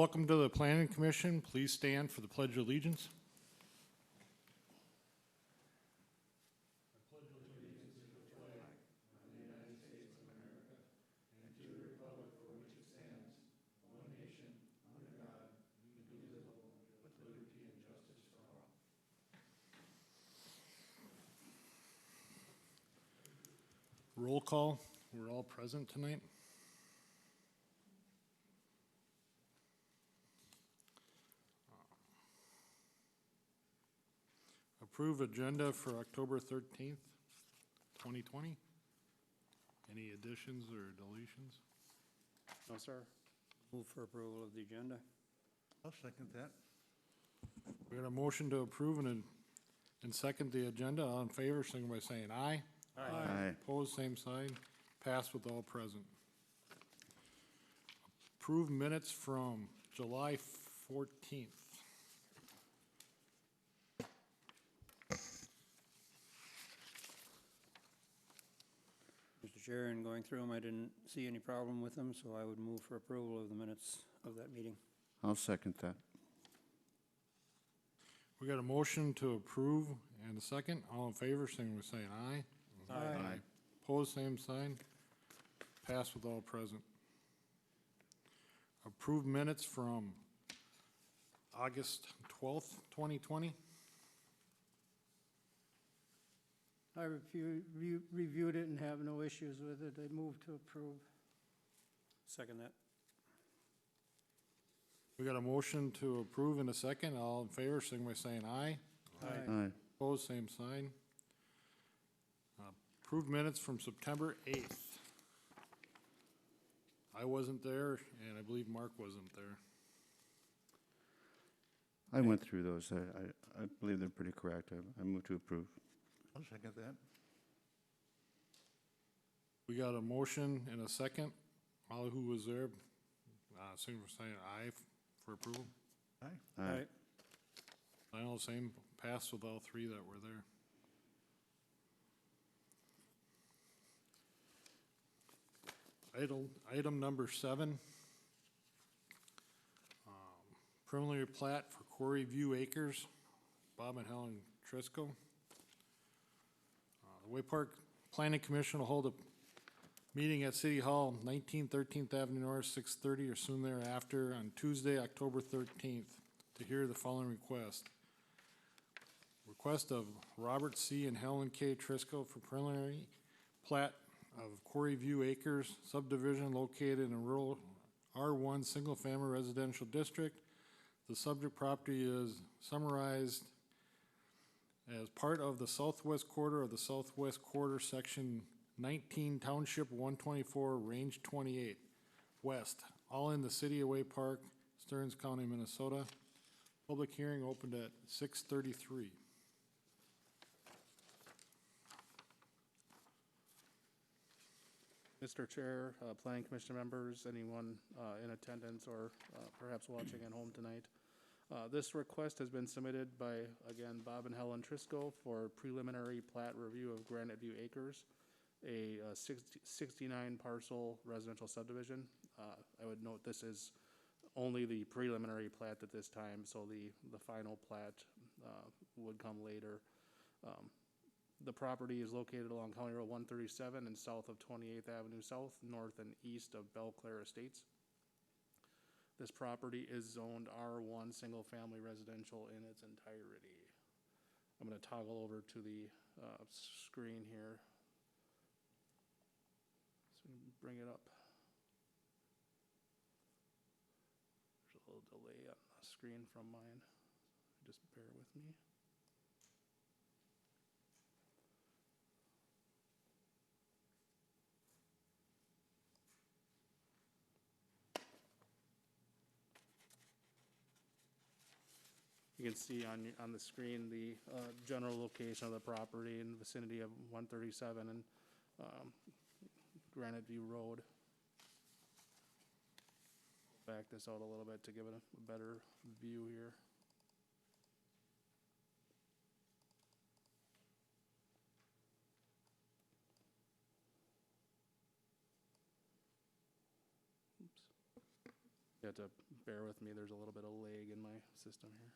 Welcome to the Planning Commission. Please stand for the Pledge of Allegiance. Roll call. We're all present tonight. Approve agenda for October 13th, 2020. Any additions or deletions? No, sir. Move for approval of the agenda. I'll second that. We got a motion to approve and second the agenda. All in favor, signify by saying aye. Aye. Opposed, same sign. Passed with all present. Approve minutes from July 14th. Mr. Chair, in going through them, I didn't see any problem with them, so I would move for approval of the minutes of that meeting. I'll second that. We got a motion to approve and a second. All in favor, signify by saying aye. Aye. Opposed, same sign. Passed with all present. Approved minutes from August 12th, 2020. I reviewed it and have no issues with it. I move to approve. Second that. We got a motion to approve in a second. All in favor, signify by saying aye. Aye. Opposed, same sign. Approved minutes from September 8th. I wasn't there, and I believe Mark wasn't there. I went through those. I believe they're pretty correct. I move to approve. I'll second that. We got a motion and a second. All who was there, signify by saying aye for approval. Aye. Aye. I know, same, passed with all three that were there. Item number 7. Preliminary plat for Quarry View Acres, Bob and Helen Trisco. The Way Park Planning Commission will hold a meeting at City Hall, 19 13th Avenue North, 6:30 or soon thereafter on Tuesday, October 13th, to hear the following request. Request of Robert C. and Helen K. Trisco for preliminary plat of Quarry View Acres subdivision located in a rural R1 single-family residential district. The subject property is summarized as part of the southwest quarter of the southwest quarter, section 19, township 124, range 28, west, all in the city of Way Park, Stearns County, Minnesota. Public hearing opened at 6:33. Mr. Chair, Planning Commission members, anyone in attendance or perhaps watching at home tonight. This request has been submitted by, again, Bob and Helen Trisco for preliminary plat review of Granite View Acres, a 69 parcel residential subdivision. I would note this is only the preliminary plat at this time, so the final plat would come later. The property is located along County Road 137 and south of 28th Avenue South, north and east of Belle Claire Estates. This property is zoned R1 single family residential in its entirety. I'm going to toggle over to the screen here. So bring it up. There's a little delay on the screen from mine. Just bear with me. You can see on the screen the general location of the property in the vicinity of 137 and Granite View Road. Back this out a little bit to give it a better view here. You have to bear with me, there's a little bit of lag in my system here.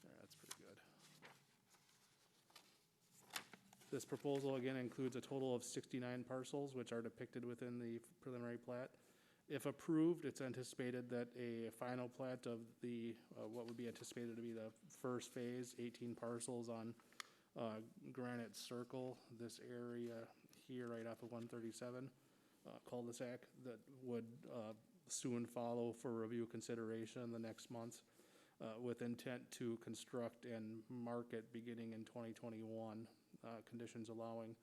There, that's pretty good. This proposal again includes a total of 69 parcels, which are depicted within the preliminary plat. If approved, it's anticipated that a final plat of the, what would be anticipated to be the first phase, 18 parcels on Granite Circle, this area here right off of 137, cul-de-sac, that would soon follow for review consideration in the next month, with intent to construct and market beginning in 2021, conditions allowing.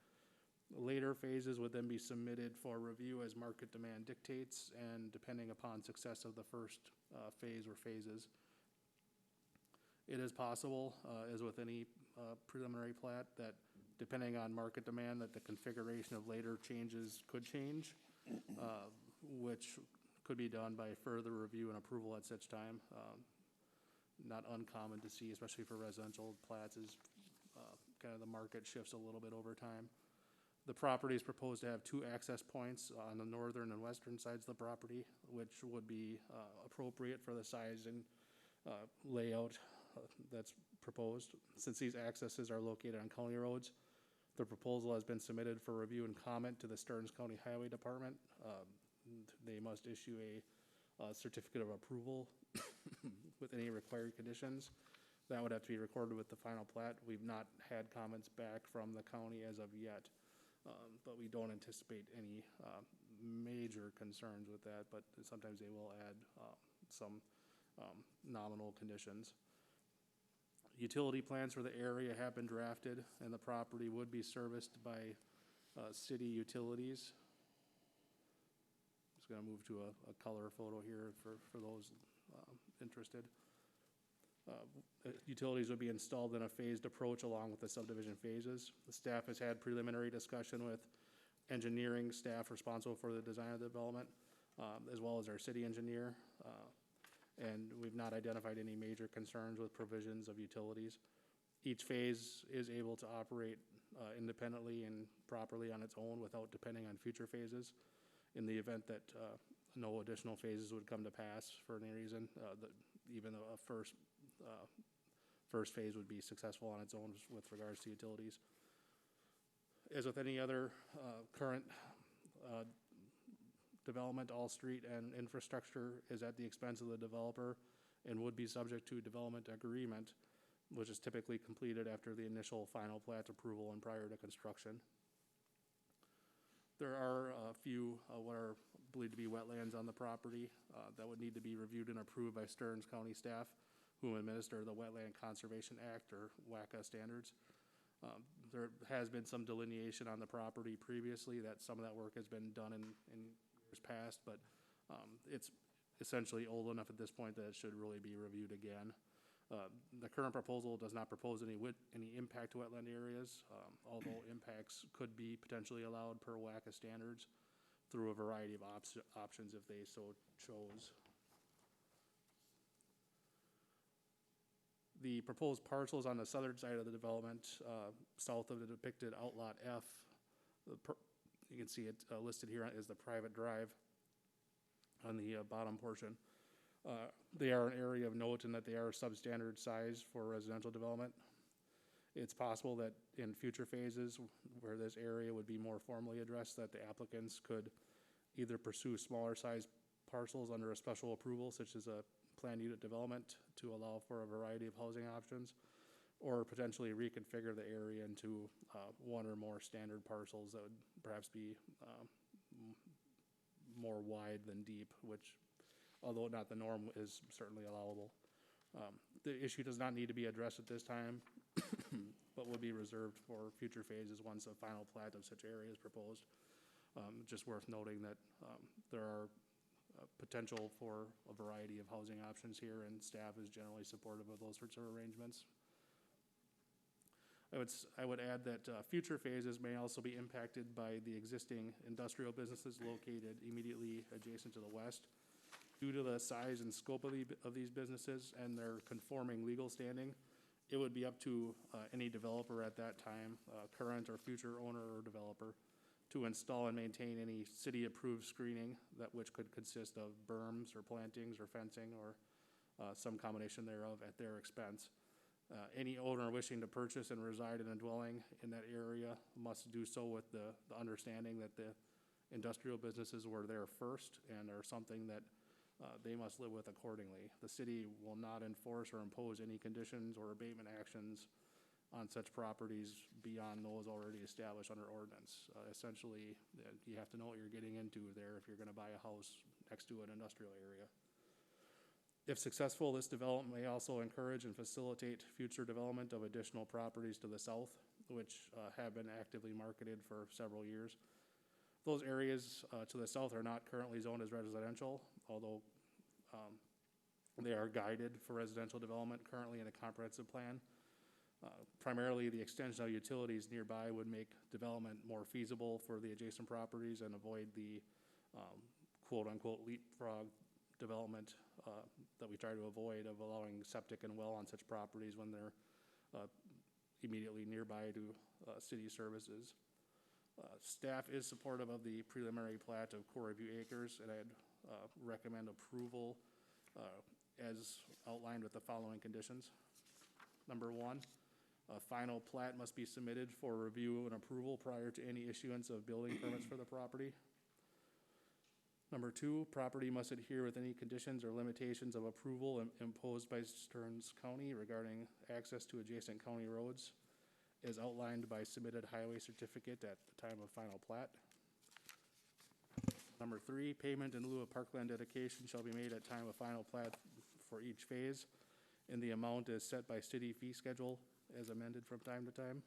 Later phases would then be submitted for review as market demand dictates and depending upon success of the first phase or phases. It is possible, as with any preliminary plat, that depending on market demand, that the configuration of later changes could change, which could be done by further review and approval at such time. Not uncommon to see, especially for residential plats, is kind of the market shifts a little bit over time. The property is proposed to have 2 access points on the northern and western sides of the property, which would be appropriate for the size and layout that's proposed. Since these accesses are located on county roads, the proposal has been submitted for review and comment to the Stearns County Highway Department. They must issue a certificate of approval with any required conditions. That would have to be recorded with the final plat. We've not had comments back from the county as of yet. But we don't anticipate any major concerns with that, but sometimes they will add some nominal conditions. Utility plans for the area have been drafted, and the property would be serviced by city utilities. Just gonna move to a color photo here for those interested. Utilities would be installed in a phased approach along with the subdivision phases. The staff has had preliminary discussion with engineering staff responsible for the design of the development, as well as our city engineer. And we've not identified any major concerns with provisions of utilities. Each phase is able to operate independently and properly on its own without depending on future phases. In the event that no additional phases would come to pass for any reason, even though a first phase would be successful on its own with regards to utilities. As with any other current development, all street and infrastructure is at the expense of the developer and would be subject to development agreement, which is typically completed after the initial final plat approval and prior to construction. There are a few what are believed to be wetlands on the property that would need to be reviewed and approved by Stearns County staff, who administer the Wetland Conservation Act, or WACA standards. There has been some delineation on the property previously, that some of that work has been done in years past, but it's essentially old enough at this point that it should really be reviewed again. The current proposal does not propose any impact to wetland areas, although impacts could be potentially allowed per WACA standards through a variety of options if they so chose. The proposed parcels on the southern side of the development, south of the depicted outlot F, you can see it listed here as the private drive on the bottom portion. They are an area of note in that they are substandard size for residential development. It's possible that in future phases where this area would be more formally addressed, that the applicants could either pursue smaller size parcels under a special approval, such as a planned unit development to allow for a variety of housing options, or potentially reconfigure the area into one or more standard parcels that would perhaps be more wide than deep, which, although not the norm, is certainly allowable. The issue does not need to be addressed at this time, but will be reserved for future phases once a final plat of such area is proposed. Just worth noting that there are potential for a variety of housing options here, and staff is generally supportive of those sorts of arrangements. I would add that future phases may also be impacted by the existing industrial businesses located immediately adjacent to the west. Due to the size and scope of these businesses and their conforming legal standing, it would be up to any developer at that time, current or future owner or developer, to install and maintain any city-approved screening that which could consist of berms or plantings or fencing or some combination thereof at their expense. Any owner wishing to purchase and reside in a dwelling in that area must do so with the understanding that the industrial businesses were there first and are something that they must live with accordingly. The city will not enforce or impose any conditions or abatement actions on such properties beyond those already established under ordinance. Essentially, you have to know what you're getting into there if you're gonna buy a house next to an industrial area. If successful, this development may also encourage and facilitate future development of additional properties to the south, which have been actively marketed for several years. Those areas to the south are not currently zoned as residential, although they are guided for residential development currently in a comprehensive plan. Primarily, the extension of utilities nearby would make development more feasible for the adjacent properties and avoid the quote-unquote leapfrog development that we try to avoid of allowing septic and well on such properties when they're immediately nearby to city services. Staff is supportive of the preliminary plat of Core View Acres, and I'd recommend approval as outlined with the following conditions. Number one, a final plat must be submitted for review and approval prior to any issuance of building permits for the property. Number two, property must adhere with any conditions or limitations of approval imposed by Stearns County regarding access to adjacent county roads as outlined by submitted highway certificate at the time of final plat. Number three, payment in lieu of parkland dedication shall be made at time of final plat for each phase, and the amount is set by city fee schedule as amended from time to time.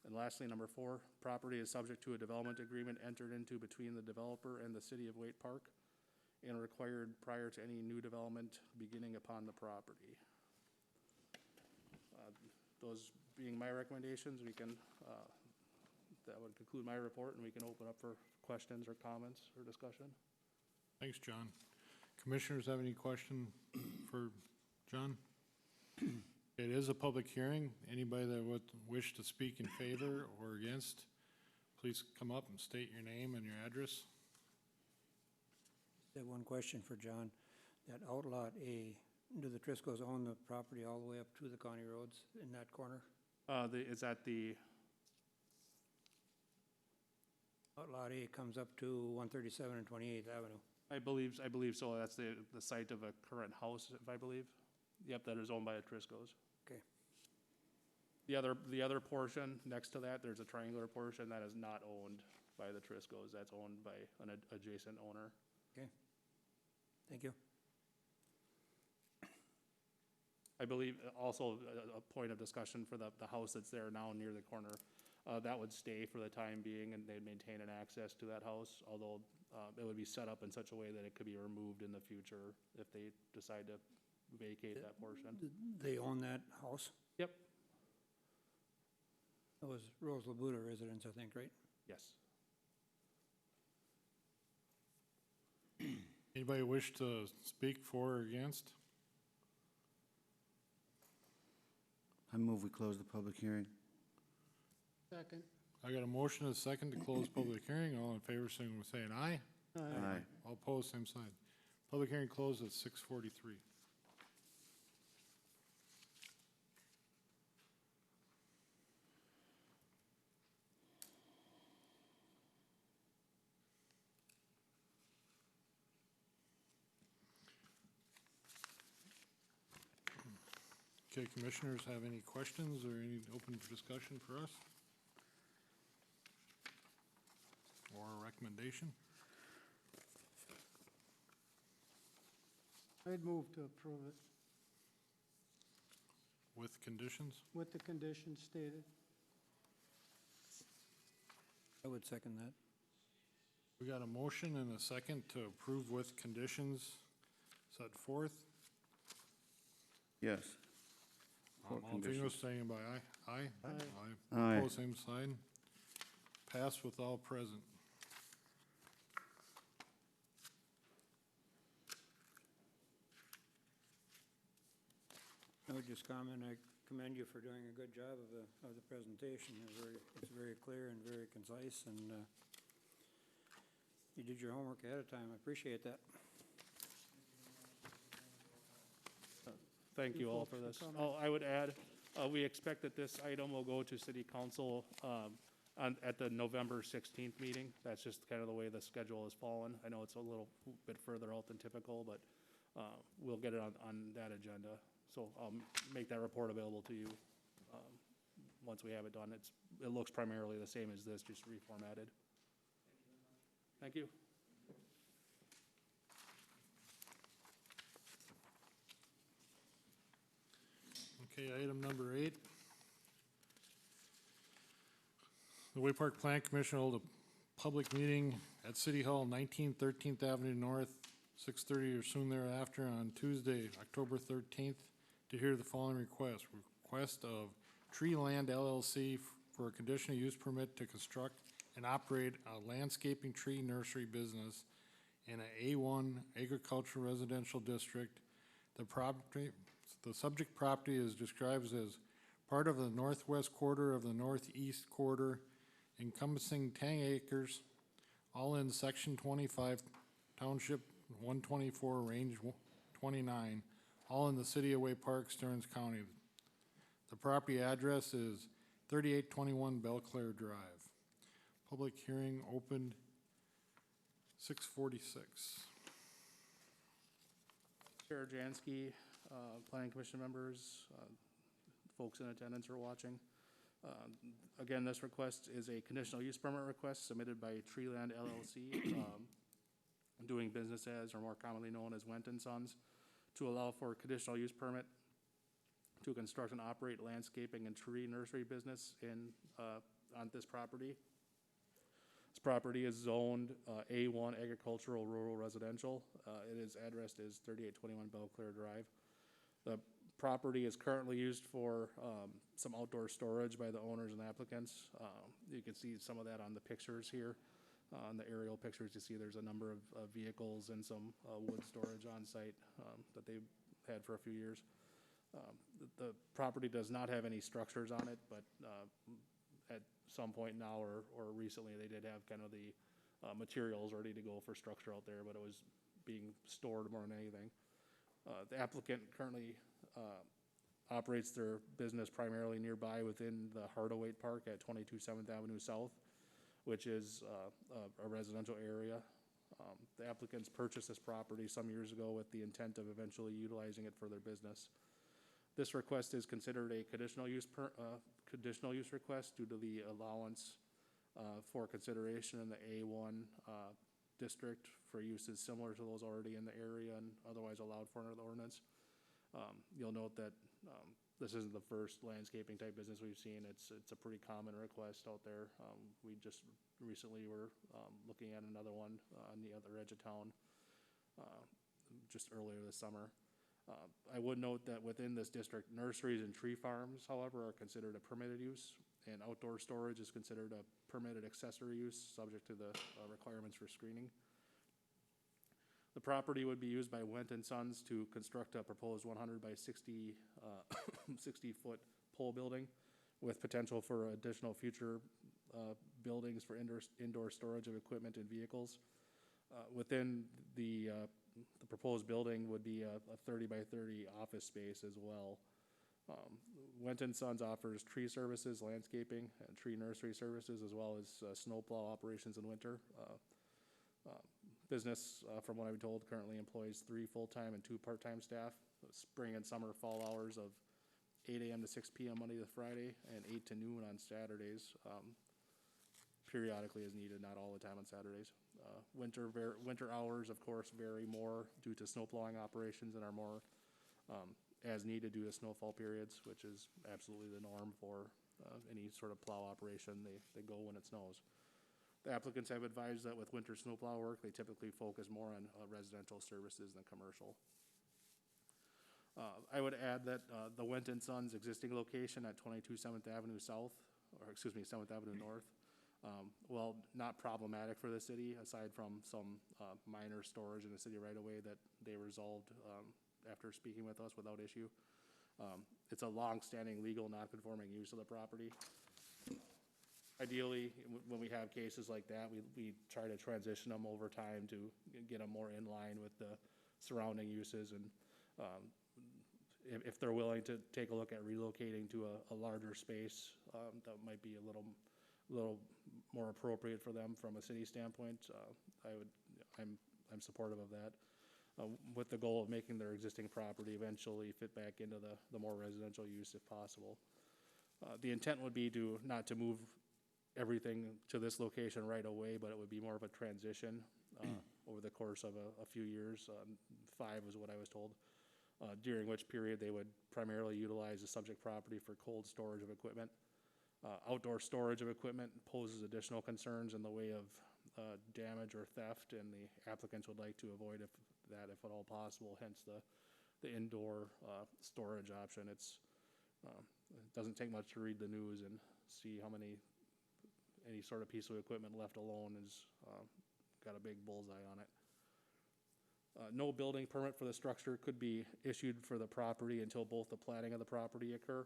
And lastly, number four, property is subject to a development agreement entered into between the developer and the city of Waite Park and required prior to any new development beginning upon the property. Those being my recommendations, we can, that would conclude my report, and we can open up for questions or comments or discussion. Thanks, John. Commissioners have any question for John? It is a public hearing. Anybody that would wish to speak in favor or against, please come up and state your name and your address. I have one question for John. That Outlot A, do the Triscos own the property all the way up to the county roads in that corner? Is that the, Outlot A comes up to 137 and 28th Avenue. I believe so. That's the site of a current house, if I believe. Yep, that is owned by the Triscos. Okay. The other portion next to that, there's a triangular portion that is not owned by the Triscos. That's owned by an adjacent owner. Okay. Thank you. I believe also a point of discussion for the house that's there now near the corner. That would stay for the time being, and they'd maintain an access to that house, although it would be set up in such a way that it could be removed in the future if they decide to vacate that portion. They own that house? Yep. That was Rose Labuda residence, I think, right? Yes. Anybody wish to speak for or against? I move we close the public hearing. Second. I got a motion and a second to close public hearing. All in favor, signal by saying aye. Aye. All opposed, same sign. Public hearing closed at 6:43. Okay, commissioners have any questions or any open for discussion for us? Or a recommendation? I'd move to approve it With conditions? with the conditions stated. I would second that. We got a motion and a second to approve with conditions set forth. Yes. All in favor, saying by aye. Aye? Aye. Aye. Opposed, same sign. Pass with all present. I would just comment, I commend you for doing a good job of the presentation. It's very clear and very concise, and you did your homework ahead of time. I appreciate that. Thank you all for this. Oh, I would add, we expect that this item will go to city council at the November 16th meeting. That's just kind of the way the schedule has fallen. I know it's a little bit further out than typical, but we'll get it on that agenda. So I'll make that report available to you once we have it done. It looks primarily the same as this, just reformatted. Thank you. Okay, item number 8. The Way Park Plan Commission held a public meeting at City Hall, 19 13th Avenue North, 6:30 or soon thereafter on Tuesday, October 13th, to hear the following request. Request of Tree Land LLC for a conditional use permit to construct and operate a landscaping tree nursery business in a A1 agricultural residential district. The subject property is described as part of the northwest quarter of the northeast quarter, encompassing 10 acres, all in Section 25, Township 124, Range 29, all in the city of Way Park, Stearns County. The property address is 3821 Belclair Drive. Public hearing opened 6:46. Chair Jansky, Planning Commission members, folks in attendance or watching. Again, this request is a conditional use permit request submitted by Treeland LLC, doing business as, or more commonly known as Went and Sons, to allow for a conditional use permit to construct and operate landscaping and tree nursery business on this property. This property is zoned A1 agricultural rural residential. It is addressed as 3821 Belclair Drive. The property is currently used for some outdoor storage by the owners and applicants. You can see some of that on the pictures here. On the aerial pictures, you see there's a number of vehicles and some wood storage on site that they've had for a few years. The property does not have any structures on it, but at some point now or recently, they did have kind of the materials ready to go for structure out there, but it was being stored more than anything. The applicant currently operates their business primarily nearby within the Heart of Waite Park at 22 7th Avenue South, which is a residential area. The applicants purchased this property some years ago with the intent of eventually utilizing it for their business. This request is considered a conditional use request due to the allowance for consideration in the A1 district for uses similar to those already in the area and otherwise allowed for under the ordinance. You'll note that this isn't the first landscaping type business we've seen. It's a pretty common request out there. We just recently were looking at another one on the other edge of town just earlier this summer. I would note that within this district, nurseries and tree farms, however, are considered a permitted use, and outdoor storage is considered a permitted accessory use subject to the requirements for screening. The property would be used by Went and Sons to construct a proposed 100 by 60 foot pole building with potential for additional future buildings for indoor storage of equipment and vehicles. Within the proposed building would be a 30 by 30 office space as well. Went and Sons offers tree services, landscaping, and tree nursery services, as well as snowplow operations in winter. Business, from what I've been told, currently employs 3 full-time and 2 part-time staff. Spring and summer fall hours of 8 a.m. to 6 p.m. Monday to Friday, and 8 to noon on Saturdays. Periodically as needed, not all the time on Saturdays. Winter hours, of course, vary more due to snow plowing operations and are more as needed due to snowfall periods, which is absolutely the norm for any sort of plow operation. They go when it snows. The applicants have advised that with winter snowplow work, they typically focus more on residential services than commercial. I would add that the Went and Sons existing location at 22 7th Avenue South, or excuse me, 7th Avenue North, while not problematic for the city, aside from some minor storage in the city right away that they resolved after speaking with us without issue. it's a long-standing legal non-conforming use of the property. Ideally, when we have cases like that, we try to transition them over time to get them more in line with the surrounding uses. And if they're willing to take a look at relocating to a larger space, that might be a little more appropriate for them from a city standpoint, I'm supportive of that. With the goal of making their existing property eventually fit back into the more residential use if possible. The intent would be not to move everything to this location right away, but it would be more of a transition over the course of a few years. 5 was what I was told, during which period they would primarily utilize the subject property for cold storage of equipment. Outdoor storage of equipment poses additional concerns in the way of damage or theft, and the applicants would like to avoid that if at all possible, hence the indoor storage option. It doesn't take much to read the news and see how any sort of piece of equipment left alone has got a big bullseye on it. No building permit for the structure could be issued for the property until both the platting of the property occur,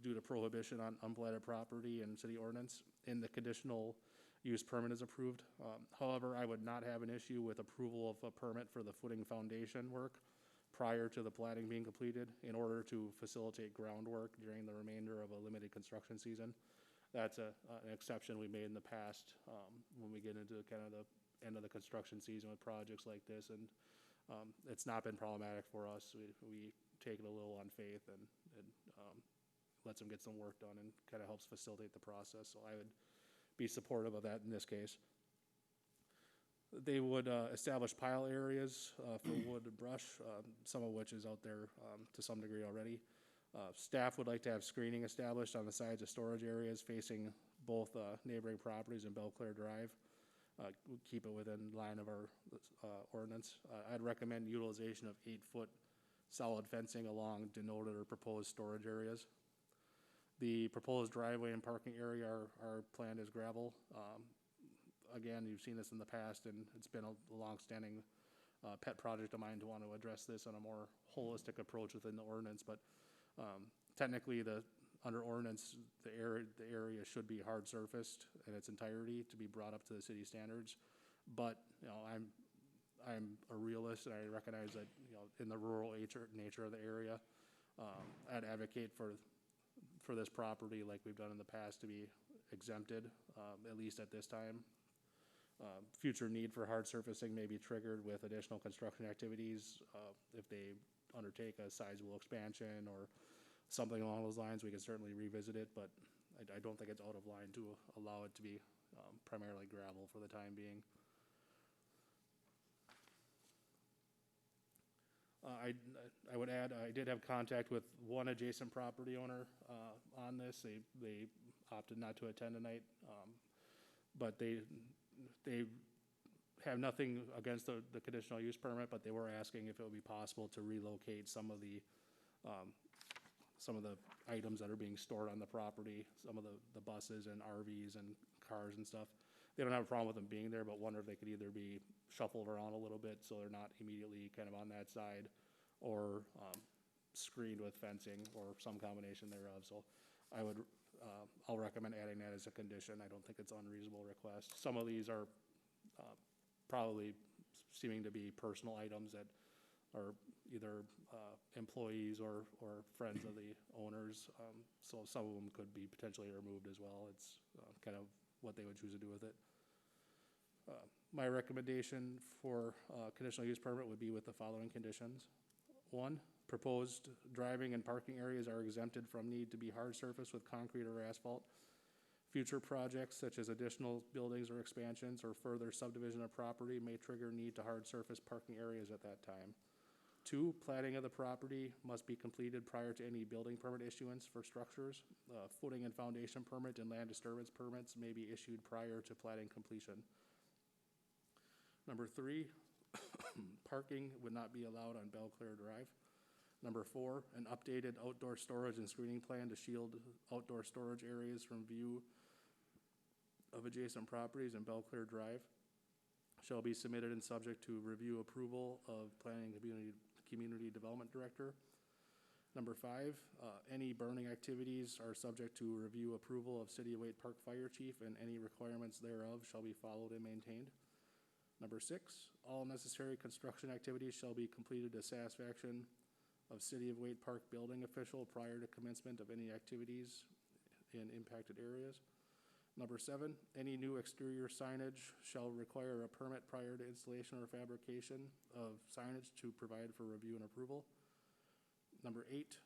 due to prohibition on unplatted property and city ordinance, and the conditional use permit is approved. However, I would not have an issue with approval of a permit for the footing foundation work prior to the platting being completed in order to facilitate groundwork during the remainder of a limited construction season. That's an exception we made in the past when we get into kind of the end of the construction season with projects like this, and it's not been problematic for us. We take it a little on faith, and lets them get some work done and kind of helps facilitate the process. So I would be supportive of that in this case. They would establish pile areas for wood and brush, some of which is out there to some degree already. Staff would like to have screening established on the sides of storage areas facing both neighboring properties and Belclair Drive. Keep it within line of our ordinance. I'd recommend utilization of 8-foot solid fencing along denoted or proposed storage areas. The proposed driveway and parking area are planned as gravel. Again, you've seen this in the past, and it's been a long-standing pet project of mine to want to address this on a more holistic approach within the ordinance. But technically, under ordinance, the area should be hard surfaced in its entirety to be brought up to the city standards. But I'm a realist, and I recognize that in the rural nature of the area, I'd advocate for this property, like we've done in the past, to be exempted, at least at this time. Future need for hard surfacing may be triggered with additional construction activities. If they undertake a sizable expansion or something along those lines, we can certainly revisit it, but I don't think it's out of line to allow it to be primarily gravel for the time being. I would add, I did have contact with one adjacent property owner on this. They opted not to attend tonight, but they have nothing against the conditional use permit, but they were asking if it would be possible to relocate some of the items that are being stored on the property, some of the buses and RVs and cars and stuff. They don't have a problem with them being there, but wonder if they could either be shuffled around a little bit so they're not immediately kind of on that side, or screened with fencing or some combination thereof. So I'll recommend adding that as a condition. I don't think it's an unreasonable request. Some of these are probably seeming to be personal items that are either employees or friends of the owners. So some of them could be potentially removed as well. It's kind of what they would choose to do with it. My recommendation for conditional use permit would be with the following conditions. 1, proposed driving and parking areas are exempted from need to be hard surface with concrete or asphalt. Future projects such as additional buildings or expansions or further subdivision of property may trigger need to hard surface parking areas at that time. 2, platting of the property must be completed prior to any building permit issuance for structures. Footing and foundation permit and land disturbance permits may be issued prior to platting completion. Number 3, parking would not be allowed on Belclair Drive. Number 4, an updated outdoor storage and screening plan to shield outdoor storage areas from view of adjacent properties in Belclair Drive shall be submitted and subject to review approval of Planning and Community Development Director. Number 5, any burning activities are subject to review approval of City of Waite Park Fire Chief, and any requirements thereof shall be followed and maintained. Number 6, all necessary construction activities shall be completed to satisfaction of City of Waite Park building official prior to commencement of any activities in impacted areas. Number 7, any new exterior signage shall require a permit prior to installation or fabrication of signage to provide for review and approval. Number 8,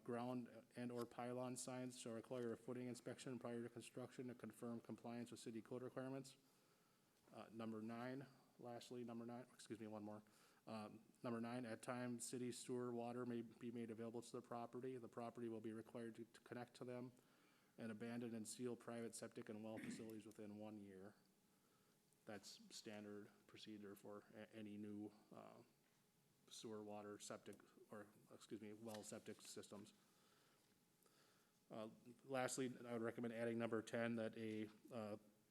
ground and/or pylon signs shall require a footing inspection prior to construction to confirm compliance with city code requirements. Number 9, lastly, number 9, excuse me, one more. Number 9, at times, city sewer water may be made available to the property. The property will be required to connect to them and abandon and seal private septic and well facilities within 1 year. That's standard procedure for any new sewer, water, septic, or, excuse me, well septic systems. Lastly, I would recommend adding number 10, that a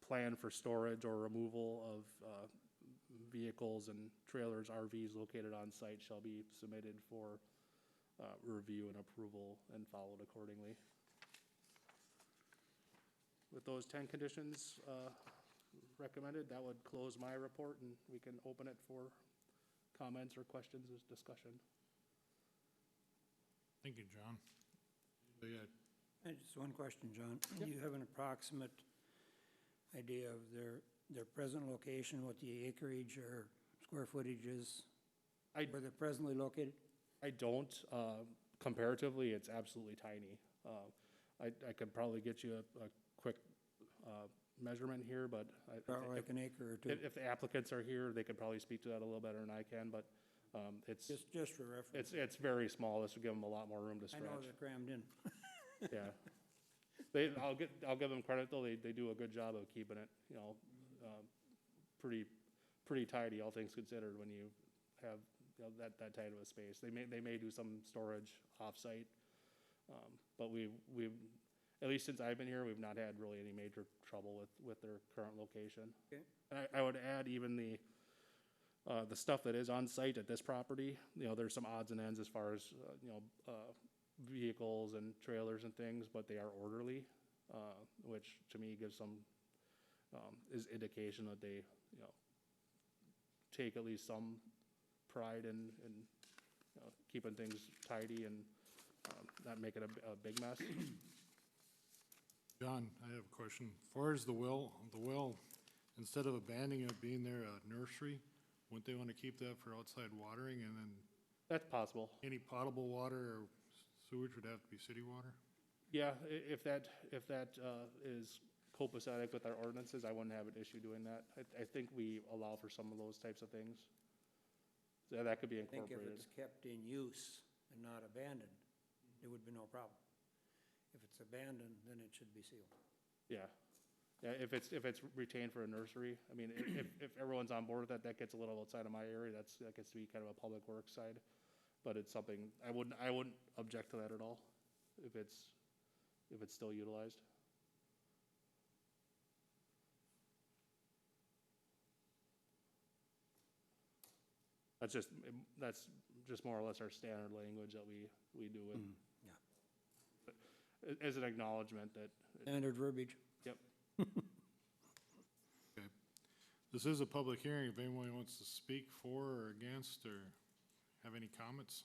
plan for storage or removal of vehicles and trailers, RVs located on site shall be submitted for review and approval and followed accordingly. With those 10 conditions recommended, that would close my report, and we can open it for comments or questions as discussion. Thank you, John. Anybody got Just one question, John. Do you have an approximate idea of their present location, what the acreage or square footage is, where they're presently located? I don't. Comparatively, it's absolutely tiny. I could probably get you a quick measurement here, but About like an acre or two? if the applicants are here, they could probably speak to that a little better than I can, but it's Just for reference. it's very small. This would give them a lot more room to I stretch. know they're crammed in. Yeah. I'll give them credit though. They do a good job of keeping it, pretty tidy, all things considered, when you have that tight of a space. They may do some storage off-site, but we've at least since I've been here, we've not had really any major trouble with their current location. Okay. And I would add even the stuff that is on site at this property. There's some odds and ends as far as vehicles and trailers and things, but they are orderly, which to me gives some is indication that they take at least some pride in keeping things tidy and not making a big mess. John, I have a question. As far as the well, instead of abandoning it being there, a nursery, wouldn't they want to keep that for outside watering, and then That's possible. any potable water or sewage would have to be city water? Yeah, if that is copacetic with our ordinances, I wouldn't have an issue doing that. I think we allow for some of those types of things. So that could be I think if incorporated. it's kept in use and not abandoned, there would be no problem. If it's abandoned, then it should be sealed. Yeah. Yeah, if it's retained for a nursery, I mean, if everyone's on board with that, that gets a little outside of my area. That gets to be kind of a public works side. But it's something, I wouldn't object to that at all, if it's still utilized. That's just more or less our standard language that we do with, as an acknowledgement that, Standard verbiage. yep. Okay. This is a public hearing. If anyone wants to speak for or against or have any comments?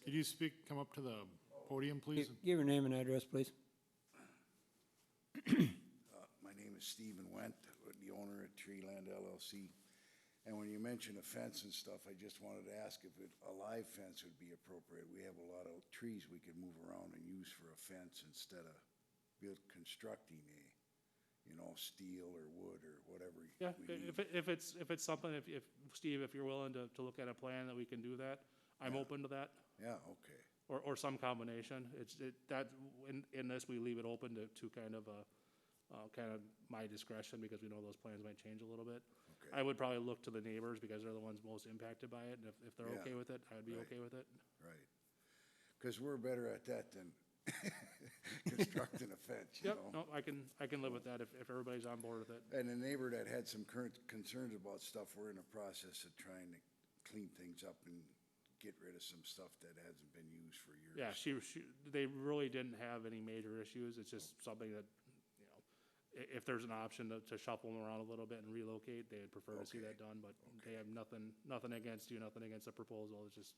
Could you come up to the podium, please? Give your name and address, please. My name is Stephen Wendt, the owner at Treeland LLC. And when you mention a fence and stuff, I just wanted to ask if a live fence would be appropriate. We have a lot of trees we could move around and use for a fence instead of constructing steel or wood or whatever we Yeah, need. if it's something, if Steve, if you're willing to look at a plan that we can do that, I'm open to that. Yeah, okay. Or some combination. In this, we leave it open to kind of my discretion, because we know those plans might change a little bit. Okay. I would probably look to the neighbors, because they're the ones most impacted by it, and if they're Yeah. okay with it, I would be Right. okay with it. Right. Because we're better at that than constructing a fence, you Yep, know? no, I can live with that if everybody's on board with it. And the neighbor that had some current concerns about stuff, we're in the process of trying to clean things up and get rid of some stuff that hasn't been used for years. Yeah, they really didn't have any major issues. It's just something that, you know, if there's an option to shuffle them around a little bit and relocate, they'd prefer to see Okay. that done, but they have nothing against you, nothing against the proposal. It's just,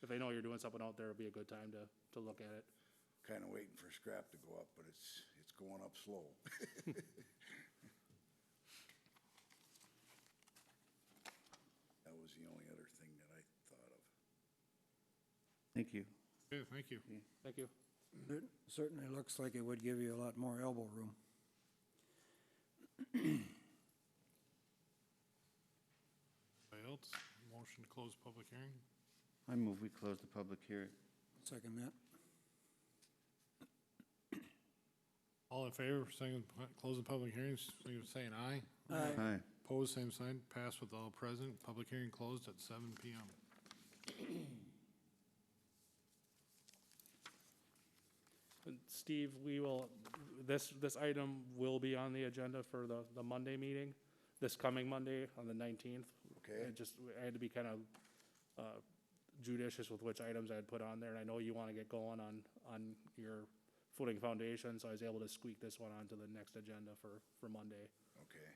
if they know you're doing something out there, it'd be a good time to look at it. Kinda waiting for scrap to go up, but it's going up slow. That was the only other thing that I thought of. Thank you. Okay, thank you. Thank you. It certainly looks like it would give you a lot more elbow room. Anybody else? Motion to close public hearing? I move we close the public hearing. Second that. All in favor, saying, close the public hearings, saying aye. Aye. Opposed, same sign. Passed with all present. Public hearing closed at 7 PM. And Steve, this item will be on the agenda for the Monday meeting, this coming Monday on the 19th. Okay. I had to be kind of judicious with which items I'd put on there, and I know you want to get going on your footing foundation, so I was able to squeak this one onto the next agenda for Monday, Okay.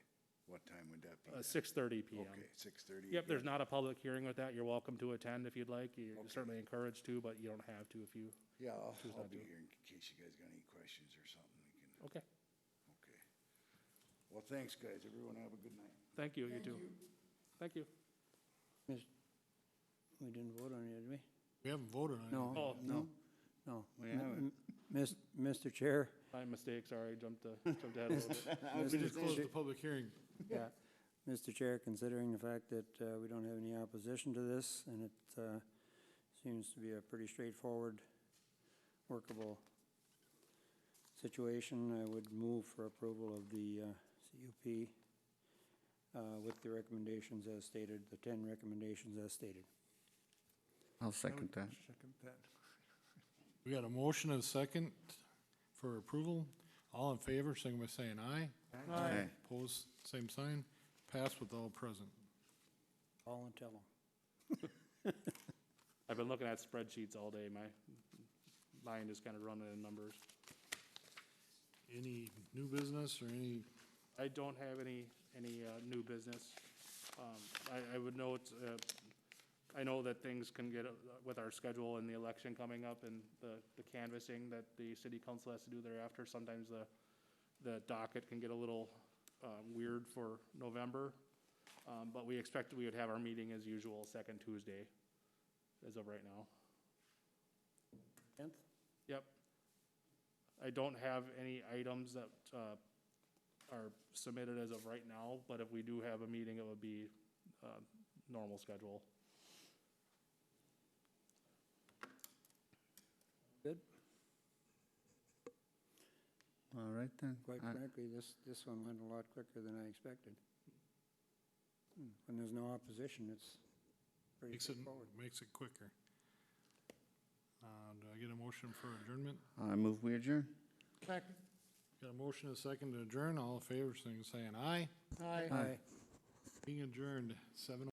What time would that be? 6:30 PM. Okay, 6:30. Yep, there's not a public hearing with that. You're welcome to attend if you'd like. You're Okay. certainly encouraged to, but you don't have to if you, Yeah, I'll not be to. here in case you guys got any questions or something. We can, okay. okay. Well, thanks, guys. Everyone have a good night. Thank you, you too. Thank you. We didn't vote on it, did we? We haven't voted on it. No, Oh, no, no. We haven't. Mr. Chair, My mistake, sorry, jumped ahead a little bit. We just closed the public hearing. yeah, Mr. Chair, considering the fact that we don't have any opposition to this, and it seems to be a pretty straightforward, workable situation, I would move for approval of the CUP with the recommendations as stated, the 10 recommendations as stated. I'll second that. We got a motion and a second for approval. All in favor, signify by saying aye. Aye. Opposed, same sign. Passed with all present. Call and tell them. I've been looking at spreadsheets all day. My mind is kind of running in numbers. Any new business or any, I don't have any new business. I would note, I know that things can get, with our schedule and the election coming up and the canvassing that the city council has to do thereafter, sometimes the docket can get a little weird for November. But we expect we would have our meeting as usual, second Tuesday, as of right now. 10th? Yep. I don't have any items that are submitted as of right now, but if we do have a meeting, it would be normal schedule. Good. All right then. Quite frankly, this one went a lot quicker than I expected. When there's no opposition, it's pretty straightforward. makes it quicker. Do I get a motion for adjournment? I move we adjourn. Second. Got a motion and a second to adjourn. All in favor, saying aye. Aye. Aye. Being adjourned, 7:00.